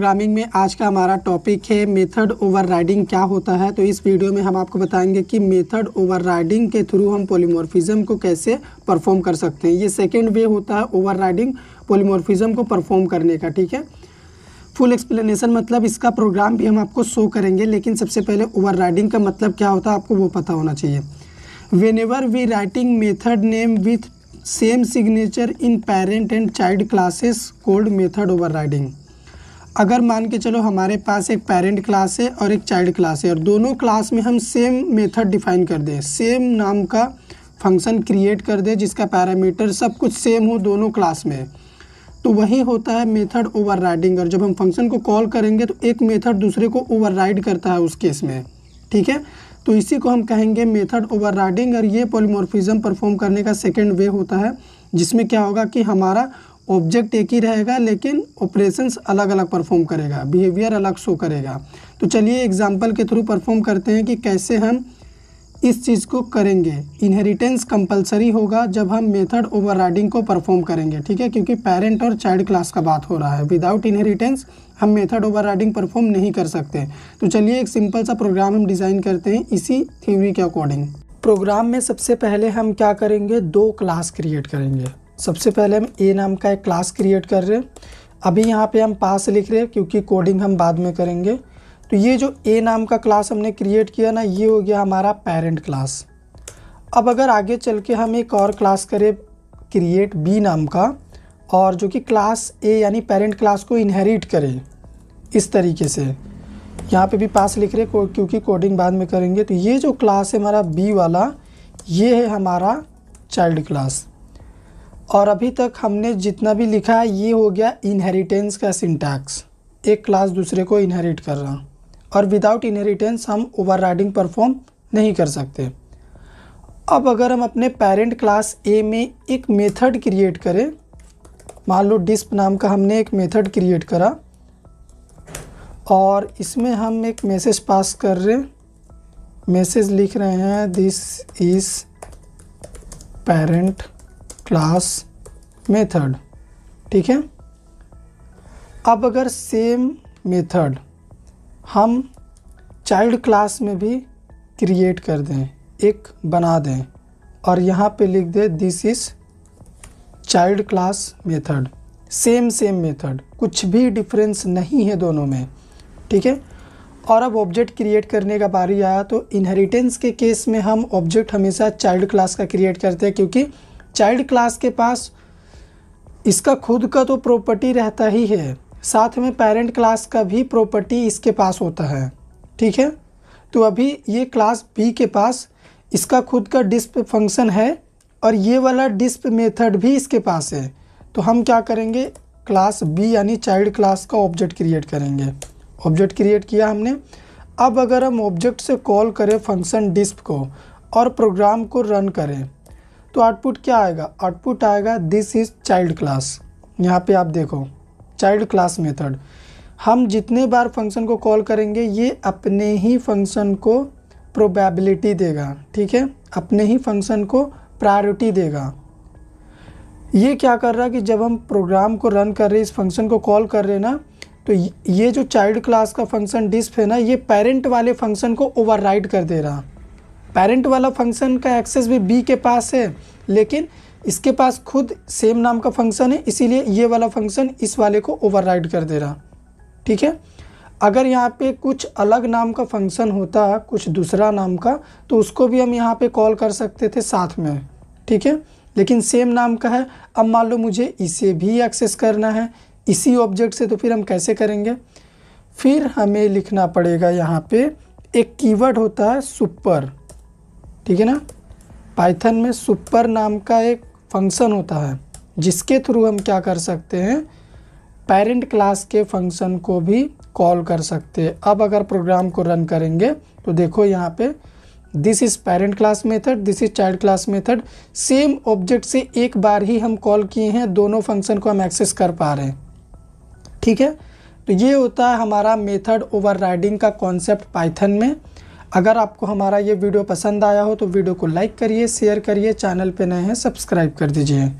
Programming में आज का हमारा टॉपिक है मेथड ओवरराइडिंग क्या होता है। तो इस वीडियो में हम आपको बताएंगे कि मेथड ओवरराइडिंग के थ्रू हम पॉलीमॉर्फिज्म को कैसे परफॉर्म कर सकते हैं। ये सेकंड वे होता है ओवरराइडिंग पॉलीमॉर्फिज्म को परफॉर्म करने का, ठीक है। फुल एक्सप्लेनेशन मतलब इसका प्रोग्राम भी हम आपको शो करेंगे, लेकिन सबसे पहले ओवरराइडिंग का मतलब क्या होता है आपको वो पता होना चाहिए। Whenever we writing method name with same signature in parent and child classes called method overriding. अगर मान के चलो हमारे पास एक पेरेंट क्लास है और एक चाइल्ड क्लास है और दोनों क्लास में हम सेम मेथड डिफाइन कर दें, सेम नाम का फंक्शन क्रिएट कर दें जिसका पैरामीटर सब कुछ सेम हो दोनों क्लास में, तो वही होता है मेथड ओवरराइडिंग। और जब हम फंक्शन को कॉल करेंगे तो एक मेथड दूसरे को ओवरराइड करता है उस केस में, ठीक है। तो इसी को हम कहेंगे मेथड ओवरराइडिंग। और ये पॉलीमॉर्फिज्म परफॉर्म करने का सेकेंड वे होता है, जिसमें क्या होगा कि हमारा ऑब्जेक्ट एक ही रहेगा लेकिन ऑपरेशंस अलग अलग परफॉर्म करेगा, बिहेवियर अलग शो करेगा। तो चलिए एग्जांपल के थ्रू परफॉर्म करते हैं कि कैसे हम इस चीज़ को करेंगे। इनहेरिटेंस कंपलसरी होगा जब हम मेथड ओवरराइडिंग को परफॉर्म करेंगे, ठीक है, क्योंकि पेरेंट और चाइल्ड क्लास का बात हो रहा है। विदाउट इनहेरिटेंस हम मेथड ओवरराइडिंग परफॉर्म नहीं कर सकते। तो चलिए एक सिंपल सा प्रोग्राम हम डिज़ाइन करते हैं इसी थ्योरी के अकॉर्डिंग। प्रोग्राम में सबसे पहले हम क्या करेंगे, दो क्लास क्रिएट करेंगे। सबसे पहले हम ए नाम का एक क्लास क्रिएट कर रहे हैं। अभी यहाँ पे हम पास लिख रहे हैं क्योंकि कोडिंग हम बाद में करेंगे। तो ये जो ए नाम का क्लास हमने क्रिएट किया ना, ये हो गया हमारा पेरेंट क्लास। अब अगर आगे चल के हम एक और क्लास करें क्रिएट बी नाम का, और जो कि क्लास ए यानी पेरेंट क्लास को इनहेरिट करे इस तरीके से, यहाँ पे भी पास लिख रहे क्योंकि कोडिंग बाद में करेंगे। तो ये जो क्लास है हमारा बी वाला, ये है हमारा चाइल्ड क्लास। और अभी तक हमने जितना भी लिखा है ये हो गया इनहेरिटेंस का सिंटैक्स, एक क्लास दूसरे को इनहेरिट कर रहा। और विदाउट इनहेरिटेंस हम ओवरराइडिंग परफॉर्म नहीं कर सकते। अब अगर हम अपने पेरेंट क्लास ए में एक मेथड क्रिएट करें, मान लो डिस्प नाम का हमने एक मेथड क्रिएट करा और इसमें हम एक मैसेज पास कर रहे हैं, मैसेज लिख रहे हैं this is parent class method, ठीक है। अब अगर सेम मेथड हम चाइल्ड क्लास में भी क्रिएट कर दें, एक बना दें और यहाँ पे लिख दें this is child class method, same method, कुछ भी डिफरेंस नहीं है दोनों में, ठीक है। और अब ऑब्जेक्ट क्रिएट करने का बारी आया। तो इनहेरिटेंस के केस में हम ऑब्जेक्ट हमेशा चाइल्ड क्लास का क्रिएट करते हैं, क्योंकि चाइल्ड क्लास के पास इसका खुद का तो प्रॉपर्टी रहता ही है, साथ में पेरेंट क्लास का भी प्रॉपर्टी इसके पास होता है, ठीक है। तो अभी ये क्लास बी के पास इसका खुद का डिस्प फंक्शन है और ये वाला डिस्प मेथड भी इसके पास है। तो हम क्या करेंगे, क्लास बी यानी चाइल्ड क्लास का ऑब्जेक्ट क्रिएट करेंगे। ऑब्जेक्ट क्रिएट किया हमने। अब अगर हम ऑब्जेक्ट से कॉल करें फंक्शन डिस्प को और प्रोग्राम को रन करें तो आउटपुट क्या आएगा, आउटपुट आएगा दिस इज़ चाइल्ड क्लास। यहाँ पे आप देखो चाइल्ड क्लास मेथड, हम जितने बार फंक्शन को कॉल करेंगे ये अपने ही फंक्शन को प्रोबेबिलिटी देगा, ठीक है, अपने ही फंक्शन को प्रायोरिटी देगा। ये क्या कर रहा है कि जब हम प्रोग्राम को रन कर रहे, इस फंक्शन को कॉल कर रहे हैं ना, तो ये जो चाइल्ड क्लास का फंक्शन डिस्प है ना, ये पेरेंट वाले फंक्शन को ओवरराइड कर दे रहा। पेरेंट वाला फंक्शन का एक्सेस भी बी के पास है, लेकिन इसके पास खुद सेम नाम का फंक्शन है, इसीलिए ये वाला फंक्शन इस वाले को ओवरराइड कर दे रहा, ठीक है। अगर यहाँ पे कुछ अलग नाम का फंक्शन होता, कुछ दूसरा नाम का, तो उसको भी हम यहाँ पे कॉल कर सकते थे साथ में, ठीक है, लेकिन सेम नाम का है। अब मान लो मुझे इसे भी एक्सेस करना है इसी ऑब्जेक्ट से, तो फिर हम कैसे करेंगे, फिर हमें लिखना पड़ेगा यहाँ पे एक कीवर्ड होता है सुपर, ठीक है ना। पाइथन में सुपर नाम का एक फंक्शन होता है जिसके थ्रू हम क्या कर सकते हैं, पेरेंट क्लास के फंक्शन को भी कॉल कर सकते हैं। अब अगर प्रोग्राम को रन करेंगे तो देखो यहाँ पे this is parent class method, this is child class method, same object से एक बार ही हम कॉल किए हैं, दोनों फंक्शन को हम एक्सेस कर पा रहे हैं, ठीक है। तो ये होता है हमारा मेथड ओवरराइडिंग का कॉन्सेप्ट पाइथन में। अगर आपको हमारा ये वीडियो पसंद आया हो तो वीडियो को लाइक करिए, शेयर करिए, चैनल पे नए हैं सब्सक्राइब कर दीजिए।